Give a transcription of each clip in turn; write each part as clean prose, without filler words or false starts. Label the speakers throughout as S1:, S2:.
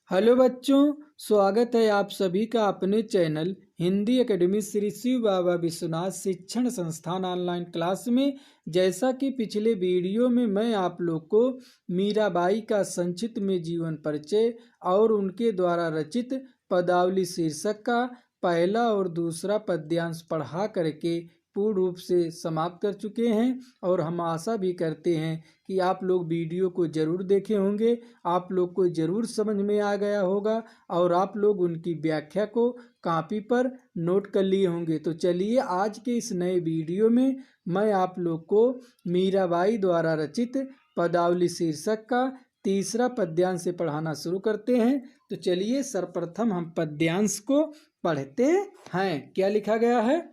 S1: Hello बच्चों, स्वागत है आप सभी का अपने चैनल हिंदी एकेडमी श्री शिव बाबा विश्वनाथ शिक्षण संस्थान ऑनलाइन क्लास में। जैसा कि पिछले वीडियो में मैं आप लोग को मीराबाई का संक्षिप्त में जीवन परिचय और उनके द्वारा रचित पदावली शीर्षक का पहला और दूसरा पद्यांश पढ़ा करके पूर्ण रूप से समाप्त कर चुके हैं और हम आशा भी करते हैं कि आप लोग वीडियो को ज़रूर देखे होंगे, आप लोग को ज़रूर समझ में आ गया होगा और आप लोग उनकी व्याख्या को कॉपी पर नोट कर लिए होंगे। तो चलिए आज के इस नए वीडियो में मैं आप लोग को मीराबाई द्वारा रचित पदावली शीर्षक का तीसरा पद्यांश से पढ़ाना शुरू करते हैं। तो चलिए सर्वप्रथम हम पद्यांश को पढ़ते हैं। क्या लिखा गया है,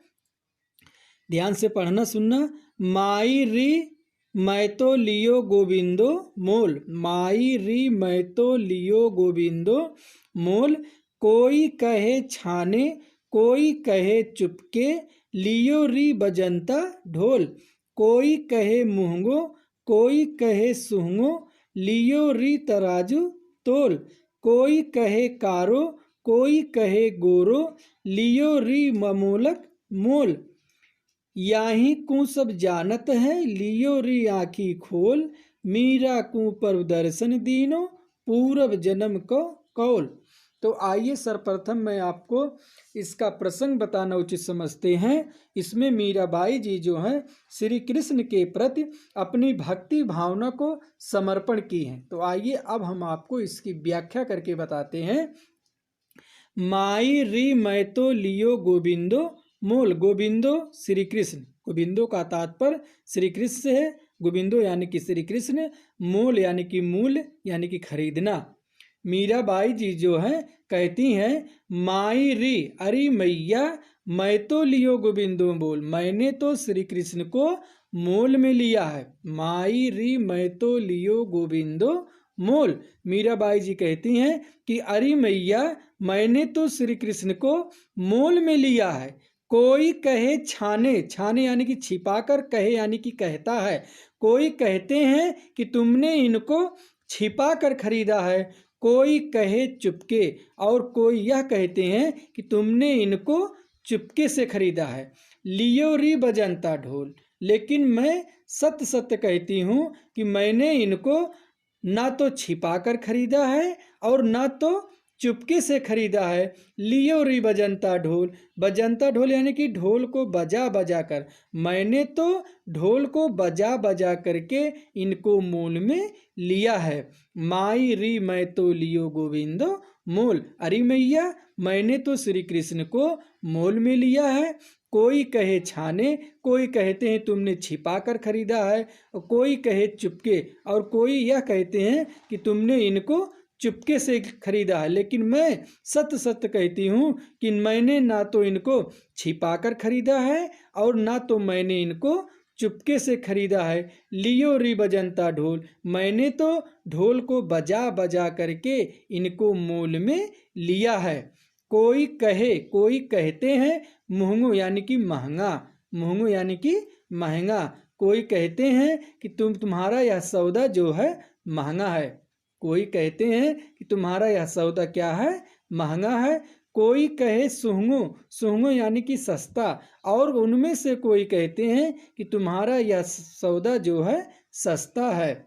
S1: ध्यान से पढ़ना सुनना। माई री मैं तो लियो गोविंदो मोल, माई री मैं तो लियो गोविंदो मोल। कोई कहे छाने कोई कहे चुपके, लियो री बजंता ढोल। कोई कहे मुहंगो कोई कहे सुहंगो, लियो री तराजू तोल। कोई कहे कारो कोई कहे गोरो, लियो री ममोलक मोल। याही कु सब जानत है लियो री आँखी खोल, मीरा कु पर दर्शन दीनो पूरब जन्म को कौल। तो आइए सर्वप्रथम मैं आपको इसका प्रसंग बताना उचित समझते हैं। इसमें मीराबाई जी जो हैं श्री कृष्ण के प्रति अपनी भक्ति भावना को समर्पण की हैं। तो आइए अब हम आपको इसकी व्याख्या करके बताते हैं। माई री मैं तो लियो गोविंदो मोल, गोविंदो श्री कृष्ण, गोविंदो का तात्पर्य श्री कृष्ण से है। गोविंदो यानी कि श्री कृष्ण, मोल यानी कि मूल यानी कि खरीदना। मीराबाई जी जो हैं कहती हैं माई री अरे मैया मैं तो लियो गोविंदो मोल, मैंने तो श्री कृष्ण को मोल में लिया है। माई री मैं तो लियो गोविंदो मोल। मीराबाई जी कहती हैं कि अरे मैया मैंने तो श्री कृष्ण को मोल में लिया है। कोई कहे छाने, छाने यानी कि छिपाकर, कहे यानी कि कहता है। कोई कहते हैं कि तुमने इनको छिपा कर खरीदा है। कोई कहे चुपके और कोई यह कहते हैं कि तुमने इनको चुपके से खरीदा है। लियो री बजंता ढोल, लेकिन मैं सत्य सत्य कहती हूँ कि मैंने इनको ना तो छिपा कर खरीदा है और ना तो चुपके से खरीदा है। लियो री बजंता ढोल, बजंता ढोल यानी कि ढोल को बजा बजा कर, मैंने तो ढोल को बजा बजा करके इनको मोल में लिया है। माई री मैं तो लियो गोविंदो मोल, अरे मैया मैंने तो श्री कृष्ण को मोल में लिया है। कोई कहे छाने, कोई कहते हैं तुमने छिपा कर खरीदा है, और कोई कहे चुपके और कोई यह कहते हैं कि तुमने इनको चुपके से खरीदा है। लेकिन मैं सत्य सत्य कहती हूँ कि मैंने ना तो इनको छिपा कर खरीदा है और ना तो मैंने इनको चुपके से खरीदा है। लियो री बजंता ढोल, मैंने तो ढोल को बजा बजा करके इनको मोल में लिया है। कोई कहे, कोई कहते हैं मुहंगो यानी कि महंगा, मुहंगो यानी कि महंगा। कोई कहते हैं कि तुम्हारा यह सौदा जो है महंगा है। कोई कहते हैं कि तुम्हारा यह सौदा क्या है, महंगा है। कोई कहे सुहंगो, सुहंगो यानी कि सस्ता, और उनमें से कोई कहते हैं कि तुम्हारा यह सौदा जो है सस्ता है।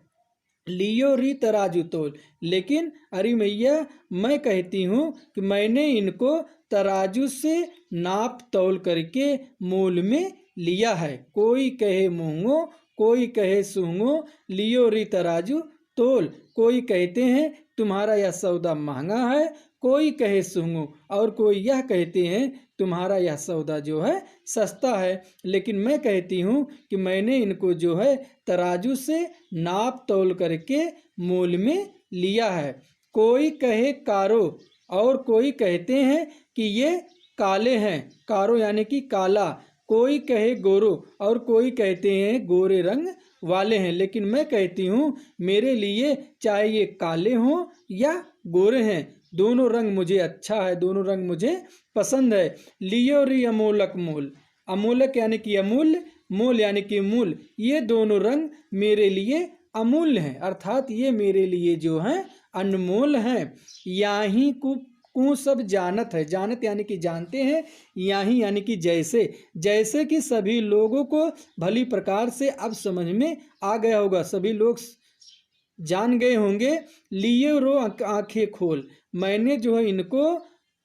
S1: लियो री तराजू तोल, लेकिन अरे मैया मैं कहती हूँ कि मैंने इनको तराजू से नाप तौल करके मोल में लिया है। कोई कहे मुहंगो कोई कहे सुहंगो, लियो री तराजू तोल। कोई कहते हैं तुम्हारा यह सौदा महंगा है, कोई कहे सुहंगो और कोई यह कहते हैं तुम्हारा यह सौदा जो है सस्ता है। लेकिन मैं कहती हूँ कि मैंने इनको जो है तराजू से नाप तौल करके मोल में लिया है। कोई कहे कारो और कोई कहते हैं कि ये काले हैं, कारो यानी कि काला। कोई कहे गोरो और कोई कहते हैं गोरे रंग वाले हैं। लेकिन मैं कहती हूँ मेरे लिए चाहे ये काले हों या गोरे हैं, दोनों रंग मुझे अच्छा है, दोनों रंग मुझे पसंद है। लियो री अमोलक मोल, अमोलक यानी कि अमूल्य, मोल यानी कि मूल, ये दोनों रंग मेरे लिए अमूल्य हैं, अर्थात ये मेरे लिए जो हैं अनमोल हैं, याही को सब जानत है। जानत यानी कि जानते हैं, याही यानी कि जैसे, जैसे कि सभी लोगों को भली प्रकार से अब समझ में आ गया होगा, सभी लोग जान गए होंगे। लिए रो आंखें खोल, मैंने जो है इनको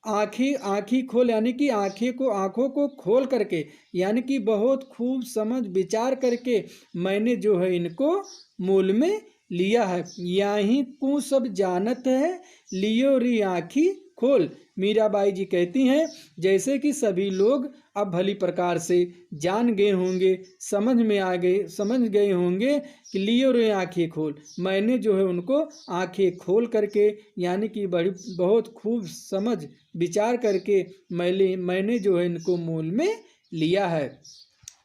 S1: आँखी खोल यानी कि आँखों को खोल करके, यानी कि बहुत खूब समझ विचार करके मैंने जो है इनको मूल में लिया है। यहीं को सब जानत है, लियो री आँखी खोल। मीराबाई जी कहती हैं जैसे कि सभी लोग अब भली प्रकार से जान गए होंगे, समझ गए होंगे कि लियो रे आँखें खोल, मैंने जो है उनको आँखें खोल करके यानी कि बड़ी बहुत खूब समझ विचार करके मैंने जो है इनको मूल में लिया है।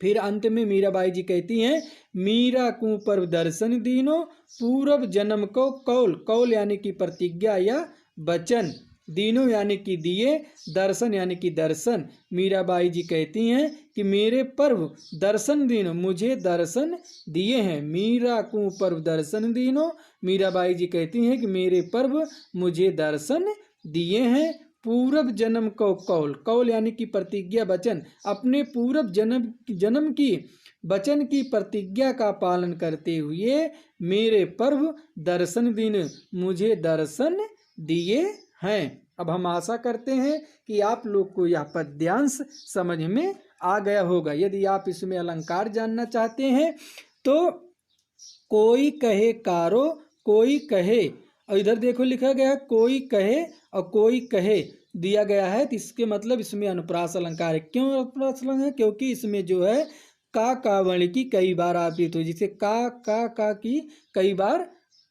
S1: फिर अंत में मीराबाई जी कहती हैं मीरा को पर दर्शन दीनो, पूर्व जन्म को कौल, कौल यानी कि प्रतिज्ञा या वचन, दीनो यानी कि दिए, दर्शन यानी कि दर्शन। मीराबाई जी कहती हैं कि मेरे पर्व दर्शन दीनो, मुझे दर्शन दिए हैं। मीरा को पर्व दर्शन दीनो, मीराबाई जी कहती हैं कि मेरे पर्व मुझे दर्शन दिए हैं। पूर्व जन्म को कौल, कौल यानी कि प्रतिज्ञा वचन, अपने पूर्व जन्म की वचन की प्रतिज्ञा का पालन करते हुए मेरे पर्व दर्शन दिन मुझे दर्शन दिए हैं। अब हम आशा करते हैं कि आप लोग को यह पद्यांश समझ में आ गया होगा। यदि आप इसमें अलंकार जानना चाहते हैं तो कोई कहे कारो, कोई कहे, और इधर देखो लिखा गया है कोई कहे और कोई कहे दिया गया है, तो इसके मतलब इसमें अनुप्रास अलंकार है। क्यों अनुप्रास अलंकार है? क्योंकि इसमें जो है का वर्ण की कई बार आवृत्ति हुई, जिसे का की कई बार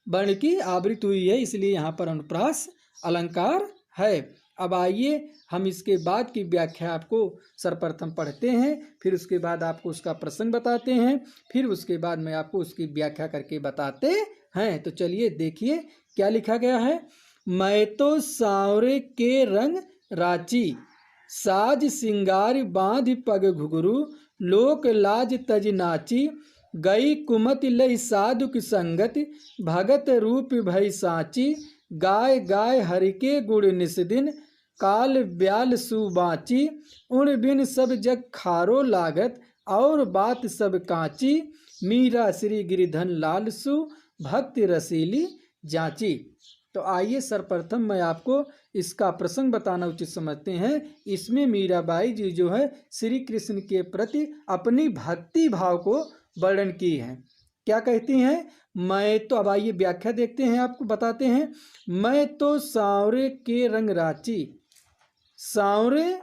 S1: वर्ण की आवृत्ति हुई है, इसलिए यहाँ पर अनुप्रास अलंकार है। अब आइए हम इसके बाद की व्याख्या आपको सर्वप्रथम पढ़ते हैं, फिर उसके बाद आपको उसका प्रसंग बताते हैं, फिर उसके बाद मैं आपको उसकी व्याख्या करके बताते हैं। तो चलिए देखिए क्या लिखा गया है। मैं तो सांवरे के रंग राची, साज सिंगार बांध पग घुघरू, लोक लाज तज नाची, गई कुमति लई साधु की संगत, भगत रूप भई साची, गाय गाय हरि के गुण निस्दिन, काल ब्याल सुबाची, उण बिन सब जग खारो लागत, और बात सब कांची, मीरा श्री गिरिधन लाल सु, भक्ति रसीली जांची। तो आइए सर्वप्रथम मैं आपको इसका प्रसंग बताना उचित समझते हैं। इसमें मीराबाई जी जो है श्री कृष्ण के प्रति अपनी भक्ति भाव को वर्णन की है। क्या कहती हैं? मैं तो, अब आइए व्याख्या देखते हैं, आपको बताते हैं। मैं तो सांवरे के रंग राची, सांवरे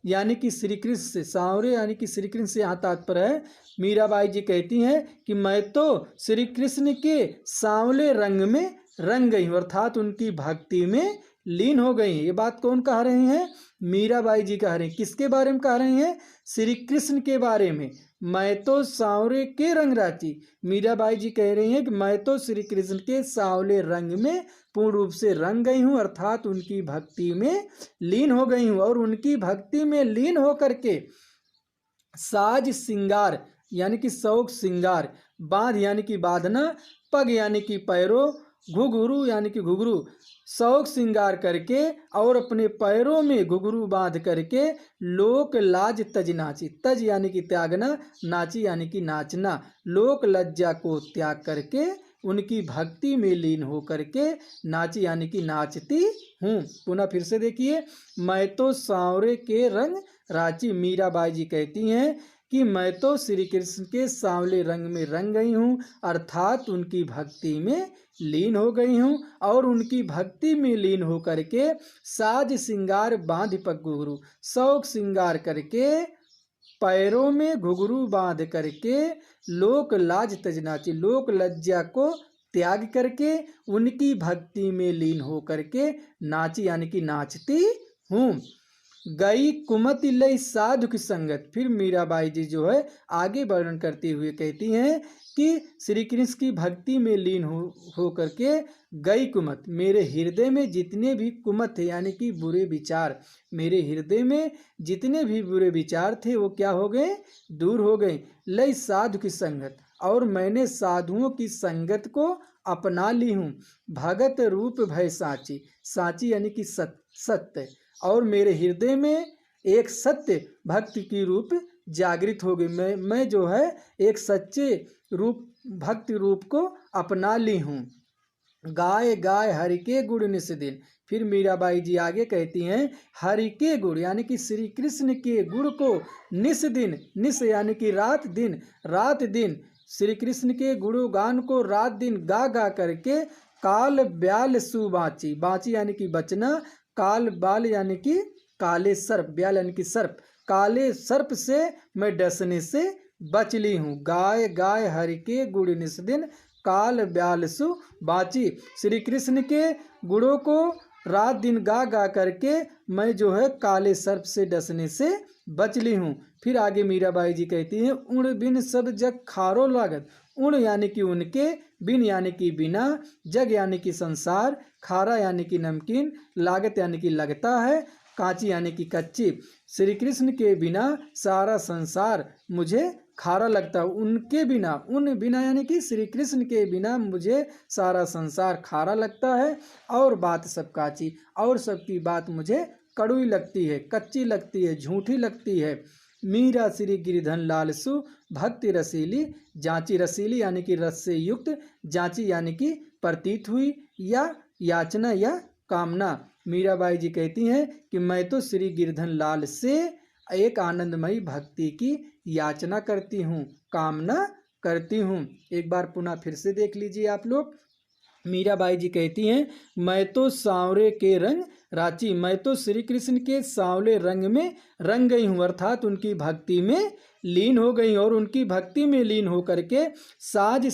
S1: यानी कि श्री कृष्ण से, सांवरे यानी कि श्री कृष्ण से यहाँ तात्पर्य है। मीराबाई जी कहती हैं कि मैं तो श्री कृष्ण के सांवले रंग में रंग गई हूँ, अर्थात उनकी भक्ति में लीन हो गई हैं। ये बात कौन कह रहे हैं? मीराबाई जी कह रहे हैं। किसके बारे में कह रहे हैं? श्री कृष्ण के बारे में। मैं तो सांवरे के रंग राची, मीराबाई जी कह रही हैं कि मैं तो श्री कृष्ण के सांवले रंग में पूर्ण रूप से रंग गई हूँ, अर्थात उनकी भक्ति में लीन हो गई हूँ। और उनकी भक्ति में लीन हो करके साज सिंगार यानी कि शौक सिंगार, बांध यानी कि बांधना, पग यानी कि पैरों, घुघरू यानी कि घुघरू, शौक श्रृंगार करके और अपने पैरों में घुघरू बांध करके लोक लाज तज नाची, तज यानी कि त्यागना, नाची यानी कि नाचना, लोक लज्जा को त्याग करके उनकी भक्ति में लीन हो करके नाची यानी कि नाचती हूँ। पुनः फिर से देखिए, मैं तो सांवरे के रंग राची, मीराबाई जी कहती हैं कि मैं तो श्री कृष्ण के सांवले रंग में रंग गई हूँ, अर्थात उनकी भक्ति में लीन हो गई हूँ। और उनकी भक्ति में लीन हो करके साज सिंगार बांध पग घुघरू, शौक सिंगार करके पैरों में घुघरू बांध करके लोक लाज तज नाची, लोक लज्जा को त्याग करके उनकी भक्ति में लीन हो करके नाची यानी कि नाचती हूँ। गई कुमति लई साधु की संगत। फिर मीराबाई जी जो है आगे वर्णन करते हुए कहती हैं कि श्री कृष्ण की भक्ति में लीन हो करके गई कुमत, मेरे हृदय में जितने भी कुमत थे यानी कि बुरे विचार, मेरे हृदय में जितने भी बुरे विचार थे वो क्या हो गए? दूर हो गए। लई साधु की संगत, और मैंने साधुओं की संगत को अपना ली हूँ। भगत रूप भय साची, साची यानी कि सत्य, और मेरे हृदय में एक सत्य भक्ति की रूप जागृत हो गई। मैं जो है एक सच्चे रूप भक्ति रूप को अपना ली हूँ। गाय गाय हरि के गुण निस दिन। फिर मीराबाई जी आगे कहती हैं, हरि के गुण यानी कि श्री कृष्ण के गुण को निस दिन, निस यानी कि रात दिन, रात दिन श्री कृष्ण के गुणगान को रात दिन गा गा करके काल ब्याल सु बाची, बाची यानी कि बचना, काल बाल यानी कि काले सर्प, ब्याल यानी कि सर्प, काले सर्प से मैं डसने से बच ली हूँ। गाय गाय हरि के गुण निस दिन, काल ब्याल सु बाची। श्री कृष्ण के गुणों को रात दिन गा गा करके मैं जो है काले सर्प से डसने से बच ली हूँ। फिर आगे मीराबाई जी कहती हैं, उण बिन सब जग खारो लागत। उण यानी कि उनके, बिन यानी कि बिना, जग यानी कि संसार, खारा यानी कि नमकीन, लागत यानी कि लगता है, कांची यानी कि कच्ची। श्री कृष्ण के बिना सारा संसार मुझे खारा लगता है। उनके बिना, उन बिना यानी कि श्री कृष्ण के बिना मुझे सारा संसार खारा लगता है। और बात सब काची, और सबकी बात मुझे कड़वी लगती है, कच्ची लगती है, झूठी लगती है। मीरा श्री गिरिधन लालसु भक्ति रसीली जांची, रसीली यानी कि रस से युक्त, जांची यानी कि प्रतीत हुई या याचना या कामना। मीराबाई जी कहती हैं कि मैं तो श्री गिरधन लाल से एक आनंदमयी भक्ति की याचना करती हूँ, कामना करती हूँ। एक बार पुनः फिर से देख लीजिए आप लोग। मीराबाई जी कहती हैं, मैं तो सांवरे के रंग राची, मैं तो श्री कृष्ण के सांवले रंग में रंग गई हूँ, अर्थात उनकी भक्ति में लीन हो गई। और उनकी भक्ति में लीन होकर के साज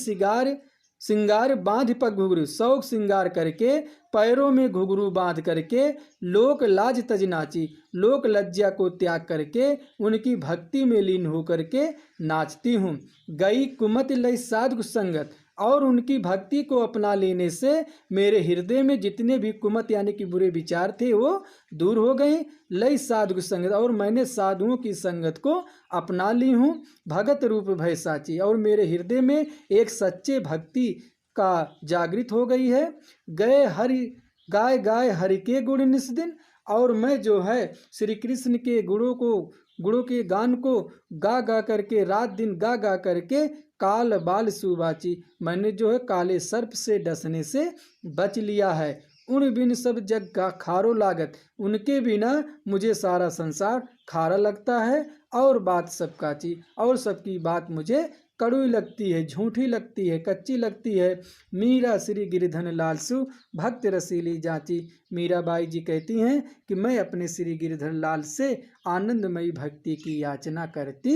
S1: सिंगार बांध पग घुघरू, शौक सिंगार करके पैरों में घुघरू बांध करके लोक लाज तज नाची, लोक लज्जा को त्याग करके उनकी भक्ति में लीन होकर के नाचती हूँ। गई कुमत लय साधु संगत, और उनकी भक्ति को अपना लेने से मेरे हृदय में जितने भी कुमत यानी कि बुरे विचार थे वो दूर हो गए। लय साधु संगत, और मैंने साधुओं की संगत को अपना ली हूँ। भगत रूप भय साची, और मेरे हृदय में एक सच्चे भक्ति का जागृत हो गई है। गए हरि गाय गाय हरि के गुण निस दिन, और मैं जो है श्री कृष्ण के गुणों के गान को गा गा करके रात दिन गा गा करके काल बाल सुबाची, मैंने जो है काले सर्प से डसने से बच लिया है। उन बिन सब जग का खारो लागत, उनके बिना मुझे सारा संसार खारा लगता है। और बात सब काची, और सबकी बात मुझे कड़वी लगती है, झूठी लगती है, कच्ची लगती है। मीरा श्री गिरिधन लालसु भक्त रसीली जांची। मीराबाई जी कहती हैं कि मैं अपने श्री गिरिधर लाल से आनंदमयी भक्ति की याचना करती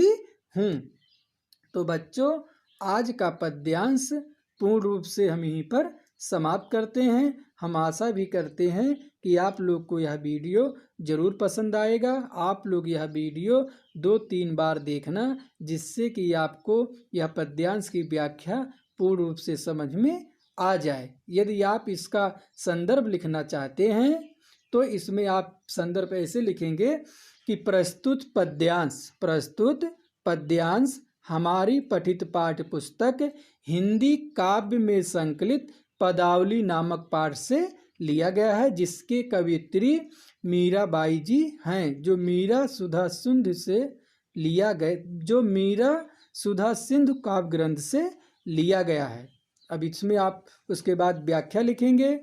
S1: हूँ। तो बच्चों, आज का पद्यांश पूर्ण रूप से हम यहीं पर समाप्त करते हैं। हम आशा भी करते हैं कि आप लोग को यह वीडियो ज़रूर पसंद आएगा। आप लोग यह वीडियो 2-3 बार देखना, जिससे कि आपको यह पद्यांश की व्याख्या पूर्ण रूप से समझ में आ जाए। यदि आप इसका संदर्भ लिखना चाहते हैं तो इसमें आप संदर्भ ऐसे लिखेंगे कि प्रस्तुत पद्यांश हमारी पठित पाठ्य पुस्तक हिंदी काव्य में संकलित पदावली नामक पाठ से लिया गया है, जिसके कवियत्री मीराबाई जी हैं, जो मीरा सुधा सिंधु से लिया गया, जो मीरा सुधा सिंधु काव्य ग्रंथ से लिया गया है। अब इसमें आप उसके बाद व्याख्या लिखेंगे,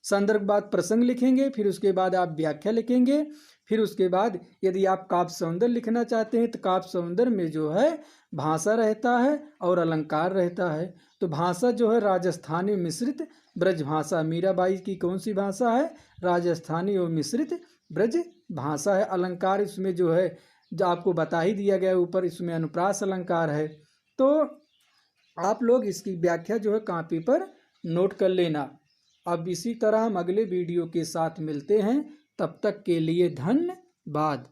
S1: संदर्भ बाद प्रसंग लिखेंगे, फिर उसके बाद आप व्याख्या लिखेंगे। फिर उसके बाद यदि आप काव्य सौंदर्य लिखना चाहते हैं तो काव्य सौंदर्य में जो है भाषा रहता है और अलंकार रहता है। तो भाषा जो है राजस्थानी मिश्रित ब्रज भाषा, मीराबाई की कौन सी भाषा है? राजस्थानी और मिश्रित ब्रज भाषा है। अलंकार इसमें जो है जो आपको बता ही दिया गया ऊपर, इसमें अनुप्रास अलंकार है। तो आप लोग इसकी व्याख्या जो है कॉपी पर नोट कर लेना। अब इसी तरह हम अगले वीडियो के साथ मिलते हैं, तब तक के लिए धन्यवाद।